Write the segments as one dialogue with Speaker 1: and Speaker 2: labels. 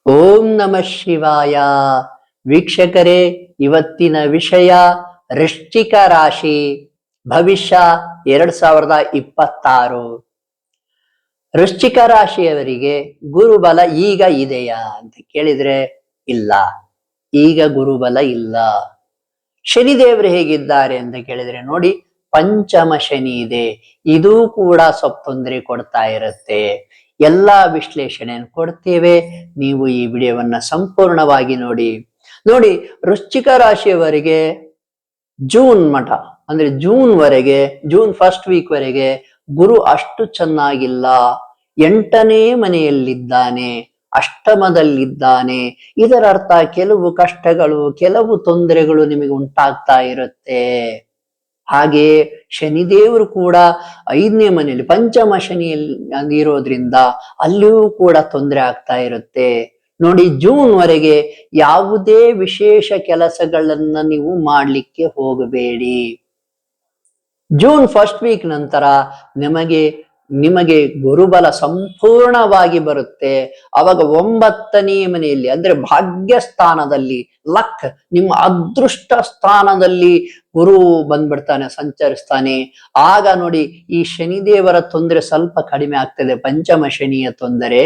Speaker 1: ಓಂ ನಮಃ ಶಿವಾಯ. ವೀಕ್ಷಕರೇ, ಇವತ್ತಿನ ವಿಷಯ ವೃಶ್ಚಿಕ ರಾಶಿ ಭವಿಷ್ಯ 2026. ವೃಶ್ಚಿಕ ರಾಶಿಯವರಿಗೆ ಗುರುಬಲ ಈಗ ಇದೆಯಾ ಅಂತ ಕೇಳಿದ್ರೆ ಇಲ್ಲ, ಈಗ ಗುರುಬಲ ಇಲ್ಲ. ಶನಿದೇವರು ಹೇಗಿದ್ದಾರೆ ಅಂತ ಕೇಳಿದ್ರೆ ನೋಡಿ, ಪಂಚಮ ಶನಿ ಇದೆ. ಇದು ಕೂಡ ಸ್ವಲ್ಪ ತೊಂದರೆ ಕೊಡ್ತಾ ಇರುತ್ತೆ. ಎಲ್ಲಾ ವಿಶ್ಲೇಷಣೆಯನ್ನು ಕೊಡ್ತೇವೆ, ನೀವು ಈ ವಿಡಿಯೋವನ್ನ ಸಂಪೂರ್ಣವಾಗಿ ನೋಡಿ. ವೃಶ್ಚಿಕ ರಾಶಿಯವರಿಗೆ ಜೂನ್ ಮಠ ಅಂದ್ರೆ ಜೂನ್ ವರೆಗೆ, ಜೂನ್ ಫಸ್ಟ್ ವೀಕ್ ವರೆಗೆ ಗುರು ಅಷ್ಟು ಚೆನ್ನಾಗಿಲ್ಲ. 8ನೇ ಮನೆಯಲ್ಲಿದ್ದಾನೆ, ಅಷ್ಟಮದಲ್ಲಿದ್ದಾನೆ. ಇದರ ಅರ್ಥ ಕೆಲವು ಕಷ್ಟಗಳು, ಕೆಲವು ತೊಂದರೆಗಳು ನಿಮಗೆ ಉಂಟಾಗ್ತಾ ಇರುತ್ತೆ. ಹಾಗೆ ಶನಿದೇವರು ಕೂಡ 5ನೇ ಮನೆಯಲ್ಲಿ ಪಂಚಮ ಶನಿಯಲ್ಲಿ ಇರೋದ್ರಿಂದ ಅಲ್ಲಿಯೂ ಕೂಡ ತೊಂದರೆ ಆಗ್ತಾ ಇರುತ್ತೆ. ನೋಡಿ, ಜೂನ್ ವರೆಗೆ ಯಾವುದೇ ವಿಶೇಷ ಕೆಲಸಗಳನ್ನ ನೀವು ಮಾಡ್ಲಿಕ್ಕೆ ಹೋಗಬೇಡಿ. ಜೂನ್ ಫಸ್ಟ್ ವೀಕ್ ನಂತರ ನಿಮಗೆ ಗುರುಬಲ ಸಂಪೂರ್ಣವಾಗಿ ಬರುತ್ತೆ. ಅವಾಗ 9ನೇ ಮನೆಯಲ್ಲಿ ಅಂದ್ರೆ ಭಾಗ್ಯ ಸ್ಥಾನದಲ್ಲಿ, ಲಕ್, ನಿಮ್ಮ ಅದೃಷ್ಟ ಸ್ಥಾನದಲ್ಲಿ ಗುರು ಬಂದ್ಬಿಡ್ತಾನೆ, ಸಂಚರಿಸ್ತಾನೆ. ಆಗ ನೋಡಿ, ಈ ಶನಿದೇವರ ತೊಂದರೆ ಸ್ವಲ್ಪ ಕಡಿಮೆ ಆಗ್ತದೆ, ಪಂಚಮ ಶನಿಯ ತೊಂದರೆ.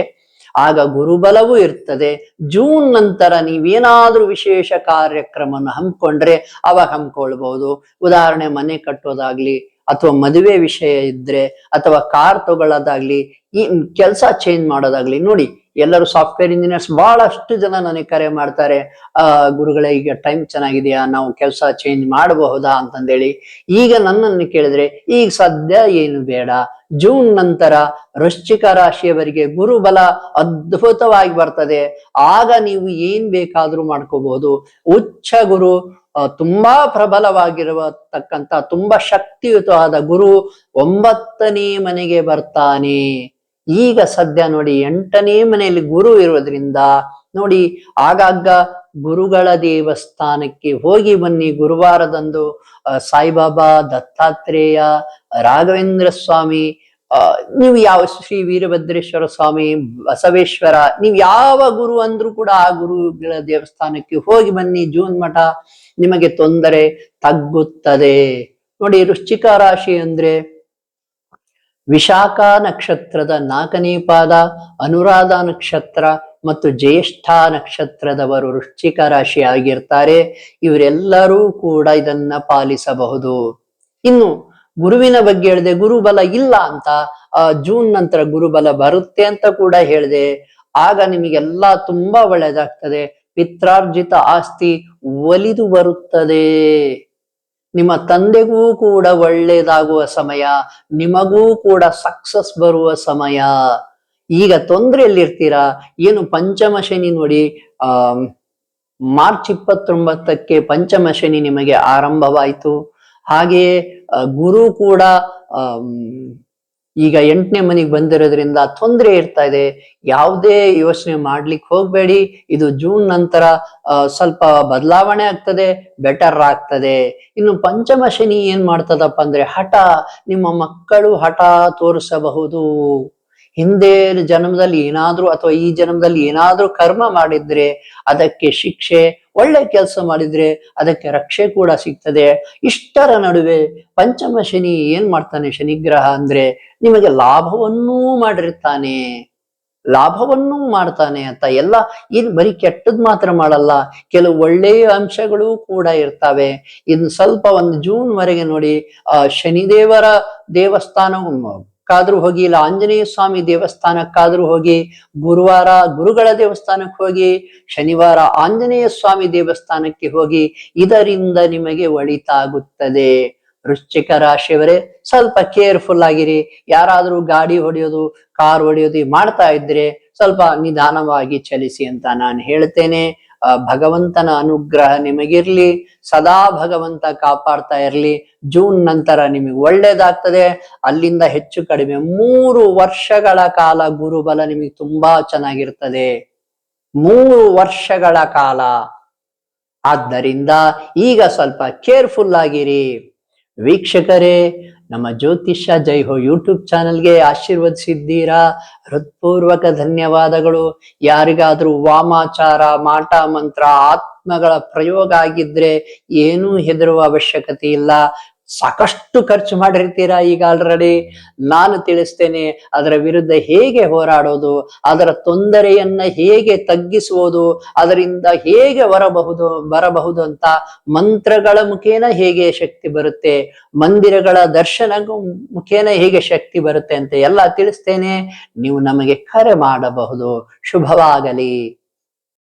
Speaker 1: ಆಗ ಗುರುಬಲವೂ ಇರ್ತದೆ. ಜೂನ್ ನಂತರ ನೀವೇನಾದ್ರೂ ವಿಶೇಷ ಕಾರ್ಯಕ್ರಮವನ್ನು ಹಮ್ಮಿಕೊಂಡ್ರೆ ಅವಾಗ ಹಮ್ಮಿಕೊಳ್ಬಹುದು. ಉದಾಹರಣೆ, ಮನೆ ಕಟ್ಟೋದಾಗ್ಲಿ, ಅಥವಾ ಮದುವೆ ವಿಷಯ ಇದ್ರೆ, ಅಥವಾ ಕಾರ್ ತಗೊಳ್ಳೋದಾಗ್ಲಿ, ಈ ಕೆಲಸ ಚೇಂಜ್ ಮಾಡೋದಾಗ್ಲಿ. ನೋಡಿ, ಎಲ್ಲರೂ ಸಾಫ್ಟ್ವೇರ್ ಇಂಜಿನಿಯರ್ಸ್ ಬಹಳಷ್ಟು ಜನ ನನಗೆ ಕರೆ ಮಾಡ್ತಾರೆ, ಗುರುಗಳೇ ಈಗ ಟೈಮ್ ಚೆನ್ನಾಗಿದೆಯಾ, ನಾವು ಕೆಲಸ ಚೇಂಜ್ ಮಾಡಬಹುದಾ ಅಂತಂದೇಳಿ. ಈಗ ನನ್ನನ್ನು ಕೇಳಿದ್ರೆ ಈಗ ಸದ್ಯ ಏನು ಬೇಡ, ಜೂನ್ ನಂತರ ವೃಶ್ಚಿಕ ರಾಶಿಯವರಿಗೆ ಗುರುಬಲ ಅದ್ಭುತವಾಗಿ ಬರ್ತದೆ. ಆಗ ನೀವು ಏನ್ ಬೇಕಾದ್ರೂ ಮಾಡ್ಕೋಬಹುದು. ಉಚ್ಚ ಗುರು, ತುಂಬಾ ಪ್ರಬಲವಾಗಿರತಕ್ಕಂತ, ತುಂಬಾ ಶಕ್ತಿಯುತವಾದ ಗುರು 9ನೇ ಮನೆಗೆ ಬರ್ತಾನೆ. ಈಗ ಸದ್ಯ ನೋಡಿ, 8ನೇ ಮನೆಯಲ್ಲಿ ಗುರು ಇರೋದ್ರಿಂದ ನೋಡಿ, ಆಗಾಗ ಗುರುಗಳ ದೇವಸ್ಥಾನಕ್ಕೆ ಹೋಗಿ ಬನ್ನಿ. ಗುರುವಾರದಂದು ಸಾಯಿಬಾಬಾ, ದತ್ತಾತ್ರೇಯ, ರಾಘವೇಂದ್ರ ಸ್ವಾಮಿ, ನೀವು ಯಾವ ಶ್ರೀ ವೀರಭದ್ರೇಶ್ವರ ಸ್ವಾಮಿ, ಬಸವೇಶ್ವರ, ನೀವು ಯಾವ ಗುರು ಅಂದ್ರೂ ಕೂಡ ಆ ಗುರುಗಳ ದೇವಸ್ಥಾನಕ್ಕೆ ಹೋಗಿ ಬನ್ನಿ. ಜೂನ್ ಮಠ ನಿಮಗೆ ತೊಂದರೆ ತಗ್ಗುತ್ತದೆ. ನೋಡಿ, ವೃಶ್ಚಿಕ ರಾಶಿ ಅಂದ್ರೆ ವಿಶಾಖ ನಕ್ಷತ್ರದ 4ನೇ ಪಾದ, ಅನುರಾಧ ನಕ್ಷತ್ರ ಮತ್ತು ಜ್ಯೇಷ್ಠ ನಕ್ಷತ್ರದವರು ವೃಶ್ಚಿಕ ರಾಶಿ ಆಗಿರ್ತಾರೆ. ಇವರೆಲ್ಲರೂ ಕೂಡ ಇದನ್ನ ಪಾಲಿಸಬಹುದು. ಇನ್ನು ಗುರುವಿನ ಬಗ್ಗೆ ಹೇಳಿದೆ, ಗುರುಬಲ ಇಲ್ಲ ಅಂತ. ಜೂನ್ ನಂತರ ಗುರುಬಲ ಬರುತ್ತೆ ಅಂತ ಕೂಡ ಹೇಳಿದೆ. ಆಗ ನಿಮಗೆಲ್ಲ ತುಂಬಾ ಒಳ್ಳೆಯದಾಗ್ತದೆ. ಪಿತ್ರಾರ್ಜಿತ ಆಸ್ತಿ ಒಲಿದು ಬರುತ್ತದೆ. ನಿಮ್ಮ ತಂದೆಗೂ ಕೂಡ ಒಳ್ಳೇದಾಗುವ ಸಮಯ, ನಿಮಗೂ ಕೂಡ ಸಕ್ಸಸ್ ಬರುವ ಸಮಯ. ಈಗ ತೊಂದರೆಯಲ್ಲಿರ್ತೀರಾ, ಏನು ಪಂಚಮ ಶನಿ ನೋಡಿ, ಮಾರ್ಚ್ 29ಕ್ಕೆ ಪಂಚಮ ಶನಿ ನಿಮಗೆ ಆರಂಭವಾಯಿತು. ಹಾಗೆಯೇ ಗುರು ಕೂಡ ಈಗ 8ನೇ ಮನೆಗೆ ಬಂದಿರೋದ್ರಿಂದ ತೊಂದರೆ ಇರ್ತಾ ಇದೆ. ಯಾವುದೇ ಯೋಚನೆ ಮಾಡ್ಲಿಕ್ಕೆ ಹೋಗ್ಬೇಡಿ. ಇದು ಜೂನ್ ನಂತರ ಸ್ವಲ್ಪ ಬದಲಾವಣೆ ಆಗ್ತದೆ, ಬೆಟರ್ ಆಗ್ತದೆ. ಇನ್ನು ಪಂಚಮ ಶನಿ ಏನ್ ಮಾಡ್ತದಪ್ಪ ಅಂದ್ರೆ ಹಠ. ನಿಮ್ಮ ಮಕ್ಕಳು ಹಠ ತೋರಿಸಬಹುದು. ಹಿಂದೆ ಜನ್ಮದಲ್ಲಿ ಏನಾದ್ರೂ ಅಥವಾ ಈ ಜನ್ಮದಲ್ಲಿ ಏನಾದ್ರೂ ಕರ್ಮ ಮಾಡಿದ್ರೆ ಅದಕ್ಕೆ ಶಿಕ್ಷೆ, ಒಳ್ಳೆ ಕೆಲಸ ಮಾಡಿದ್ರೆ ಅದಕ್ಕೆ ರಕ್ಷೆ ಕೂಡ ಸಿಗ್ತದೆ. ಇಷ್ಟರ ನಡುವೆ ಪಂಚಮ ಶನಿ ಏನ್ ಮಾಡ್ತಾನೆ, ಶನಿಗ್ರಹ ಅಂದ್ರೆ ನಿಮಗೆ ಲಾಭವನ್ನೂ ಮಾಡಿರ್ತಾನೆ, ಲಾಭವನ್ನೂ ಮಾಡ್ತಾನೆ ಅಂತ. ಎಲ್ಲ ಇನ್ ಬರೀ ಕೆಟ್ಟದ್ ಮಾತ್ರ ಮಾಡಲ್ಲ, ಕೆಲವು ಒಳ್ಳೆಯ ಅಂಶಗಳು ಕೂಡ ಇರ್ತವೆ. ಇನ್ನು ಸ್ವಲ್ಪ ಒಂದು ಜೂನ್ ವರೆಗೆ ನೋಡಿ, ಶನಿದೇವರ ದೇವಸ್ಥಾನಕ್ಕಾದ್ರೂ ಹೋಗಿ, ಇಲ್ಲ ಆಂಜನೇಯ ಸ್ವಾಮಿ ದೇವಸ್ಥಾನಕ್ಕಾದ್ರೂ ಹೋಗಿ, ಗುರುವಾರ ಗುರುಗಳ ದೇವಸ್ಥಾನಕ್ಕೆ ಹೋಗಿ, ಶನಿವಾರ ಆಂಜನೇಯ ಸ್ವಾಮಿ ದೇವಸ್ಥಾನಕ್ಕೆ ಹೋಗಿ. ಇದರಿಂದ ನಿಮಗೆ ಒಳಿತಾಗುತ್ತದೆ. ವೃಶ್ಚಿಕ ರಾಶಿಯವರೇ, ಸ್ವಲ್ಪ ಕೇರ್ಫುಲ್ ಆಗಿರಿ. ಯಾರಾದ್ರೂ ಗಾಡಿ ಹೊಡೆಯೋದು, ಕಾರ್ ಹೊಡೆಯೋದು ಮಾಡ್ತಾ ಇದ್ರೆ ಸ್ವಲ್ಪ ನಿಧಾನವಾಗಿ ಚಲಿಸಿ ಅಂತ ನಾನು ಹೇಳ್ತೇನೆ. ಭಗವಂತನ ಅನುಗ್ರಹ ನಿಮಗಿರ್ಲಿ, ಸದಾ ಭಗವಂತ ಕಾಪಾಡ್ತಾ ಇರ್ಲಿ. ಜೂನ್ ನಂತರ ನಿಮಗೆ ಒಳ್ಳೇದಾಗ್ತದೆ. ಅಲ್ಲಿಂದ ಹೆಚ್ಚು ಕಡಿಮೆ 3 ವರ್ಷಗಳ ಕಾಲ ಗುರುಬಲ ನಿಮಗೆ ತುಂಬಾ ಚೆನ್ನಾಗಿರ್ತದೆ, 3 ವರ್ಷಗಳ ಕಾಲ. ಆದ್ದರಿಂದ ಈಗ ಸ್ವಲ್ಪ ಕೇರ್ಫುಲ್ ಆಗಿರಿ. ವೀಕ್ಷಕರೇ, ನಮ್ಮ ಜ್ಯೋತಿಷ್ಯ ಜೈ ಹೋ ಯೂಟ್ಯೂಬ್ ಚಾನೆಲ್ಗೆ ಆಶೀರ್ವದಿಸಿದ್ದೀರಾ, ಹೃತ್ಪೂರ್ವಕ ಧನ್ಯವಾದಗಳು. ಯಾರಿಗಾದ್ರೂ ವಾಮಾಚಾರ, ಮಾಟ ಮಂತ್ರ, ಆತ್ಮಗಳ ಪ್ರಯೋಗ ಆಗಿದ್ರೆ ಏನೂ ಹೆದರುವ ಅವಶ್ಯಕತೆ ಇಲ್ಲ. ಸಾಕಷ್ಟು ಖರ್ಚು ಮಾಡಿರ್ತೀರಾ ಈಗ ಆಲ್ರೆಡಿ. ನಾನು ತಿಳಿಸ್ತೇನೆ ಅದರ ವಿರುದ್ಧ ಹೇಗೆ ಹೋರಾಡೋದು, ಅದರ ತೊಂದರೆಯನ್ನ ಹೇಗೆ ತಗ್ಗಿಸುವುದು, ಅದರಿಂದ ಹೇಗೆ ಬರಬಹುದು ಅಂತ, ಮಂತ್ರಗಳ ಮುಖೇನ ಹೇಗೆ ಶಕ್ತಿ ಬರುತ್ತೆ, ಮಂದಿರಗಳ ದರ್ಶನ ಮುಖೇನ ಹೇಗೆ ಶಕ್ತಿ ಬರುತ್ತೆ ಅಂತ ಎಲ್ಲ ತಿಳಿಸ್ತೇನೆ. ನೀವು ನಮಗೆ ಕರೆ ಮಾಡಬಹುದು. ಶುಭವಾಗಲಿ.